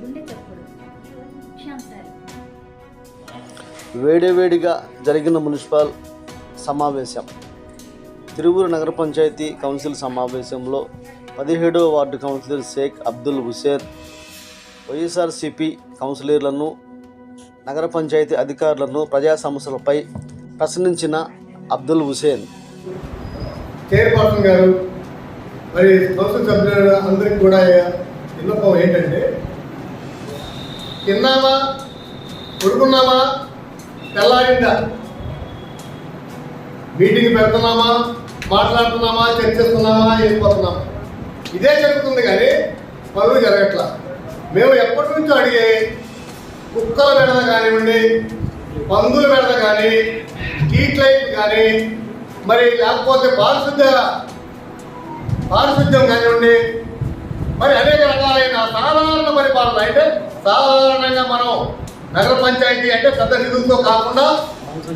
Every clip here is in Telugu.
గుండె చప్పుడు ముఖ్యాంశాలు. వేడివేడిగా జరిగిన మున్సిపల్ సమావేశం. తిరువూరు నగర పంచాయతీ కౌన్సిల్ సమావేశంలో 17వ వార్డు కౌన్సిలర్ షేక్ అబ్దుల్ హుసేన్ వైఎస్ఆర్సీపీ కౌన్సిలర్లను, నగర పంచాయతీ అధికారులను ప్రజా సమస్యలపై ప్రశ్నించిన అబ్దుల్ హుసేన్. చైర్పర్సన్ గారు మరి కౌన్సిల్ సభ్యులు అందరికీ కూడా విన్నపం ఏంటంటే, తిన్నామా, పడుకున్నామా, తెల్లారిందా, మీటింగ్ పెడుతున్నామా, మాట్లాడుతున్నామా, చర్చిస్తున్నామా, వెళ్ళిపోతున్నామా, ఇదే జరుగుతుంది. కానీ పనులు జరగట్లా. మేము ఎప్పటి నుంచో అడిగే కుక్కల బెడద కానివ్వండి, పందుల బెడద కానీ, స్ట్రీట్ లైట్ కానీ, మరి లేకపోతే పారిశుద్ధ్యం కానివ్వండి, మరి అనేక రకాలైన సాధారణ పరిపాలన. అంటే సాధారణంగా మనం నగర పంచాయతీ అంటే పెద్ద నిధులతో కాకుండా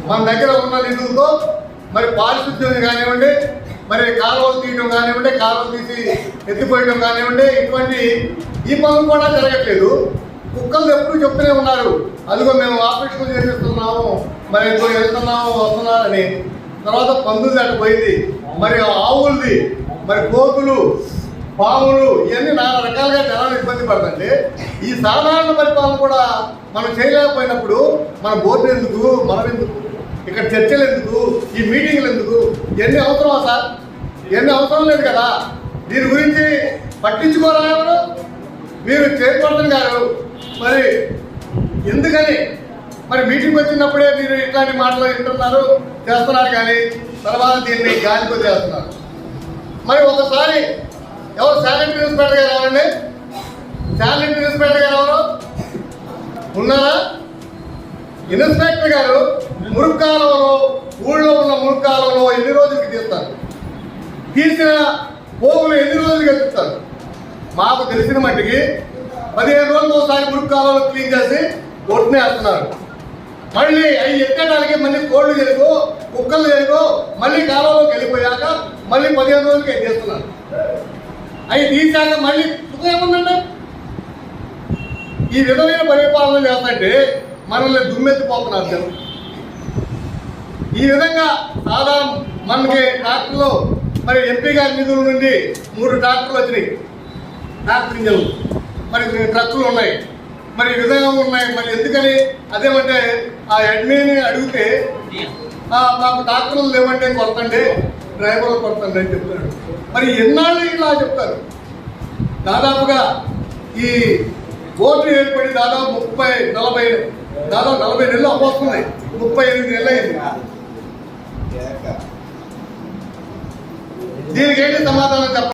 మన దగ్గర ఉన్న నిధులతో మరి పారిశుద్ధ్యం కానివ్వండి, మరి కాలువలు తీయడం కానివ్వండి, కాలువలు తీసి ఎత్తిపోయడం కానివ్వండి, ఇటువంటి ఈ పనులు కూడా జరగట్లేదు. కుక్కలు ఎప్పుడు చెప్తూనే ఉన్నారు, అదిగో మేము ఆపరేషన్ చేసేస్తున్నాము, మరి వెళ్తున్నాము, వస్తున్నారని. తర్వాత పందులు అటు పోయింది, మరి ఆవులది, మరి కోతులు, పాములు, ఇవన్నీ నానా రకాలుగా జనాలు ఇబ్బంది పడుతుంటే ఈ సాధారణ పరిపాలన కూడా మనం చేయలేకపోయినప్పుడు మన బోర్డు ఎందుకు, మనం ఎందుకు, ఇక్కడ చర్చలు ఎందుకు, ఈ మీటింగ్లు ఎందుకు, ఇవన్నీ అవసరమా సార్? ఇవన్నీ అవసరం లేదు కదా. దీని గురించి పట్టించుకోరా ఎవరు? మీరు చైర్పర్సన్ గారు మరి ఎందుకని మరి మీటింగ్ వచ్చినప్పుడే మీరు ఇట్లాంటి మాటలు వింటున్నారు, చేస్తున్నారు, కానీ తర్వాత దీన్ని గాలితో చేస్తున్నారు. మరి ఒకసారి ఎవరు శానిటరీ ఇన్స్పెక్టర్ గారు ఎవరండి? శానిటరీ ఇన్స్పెక్టర్ గారు ఎవరు ఉన్నారా? ఇన్స్పెక్టర్ గారు మురుక్కాలంలో, ఊళ్ళో ఉన్న మురుక్కాలంలో ఎన్ని రోజులకి తీస్తారు? తీసిన పోగులు ఎన్ని రోజులకి ఎత్తుతారు? మాకు తెలిసిన మట్టికి 15 రోజులకు ఒకసారి మురుక్కాలంలో క్లీన్ చేసి ఒట్టునే వేస్తున్నారు. మళ్ళీ అవి ఎక్కడానికి మళ్ళీ కోళ్ళు తెలుగు, కుక్కలు తెలుగు, మళ్ళీ కాలంలోకి వెళ్ళిపోయాక మళ్ళీ 15 రోజులకి ఎత్తేస్తున్నారు. అవి తీసాక మళ్ళీ ఏముందండి? ఈ విధమైన పరిపాలన చేస్తుంటే మనల్ని దుమ్మెత్తిపోతున్నారు జనం. ఈ విధంగా సాధారణ మనకి ట్రాక్టర్లు, మరి ఎంపీ గారి నిధుల నుండి 3 ట్రాక్టర్లు వచ్చినాయి, ట్రాక్టర్ ఇంజన్లు, మరి ట్రక్కులు ఉన్నాయి, మరి ఈ విధంగా ఉన్నాయి. మరి ఎందుకని అదేమంటే ఆ అడ్మిని అడిగితే మాకు ట్రాక్టర్లు లేవంటే కొడతండి, డ్రైవర్లు కొడతండి అని చెప్తాడు. మరి ఎన్నాళ్ళు ఇలా చెప్తారు? దాదాపుగా ఈ బోర్డు ఏర్పడి దాదాపు 40 నెలలు అవ్వస్తున్నాయి. 38 నెలలు అయింది. దీనికి ఏంటి సమాధానం చెప్పండి?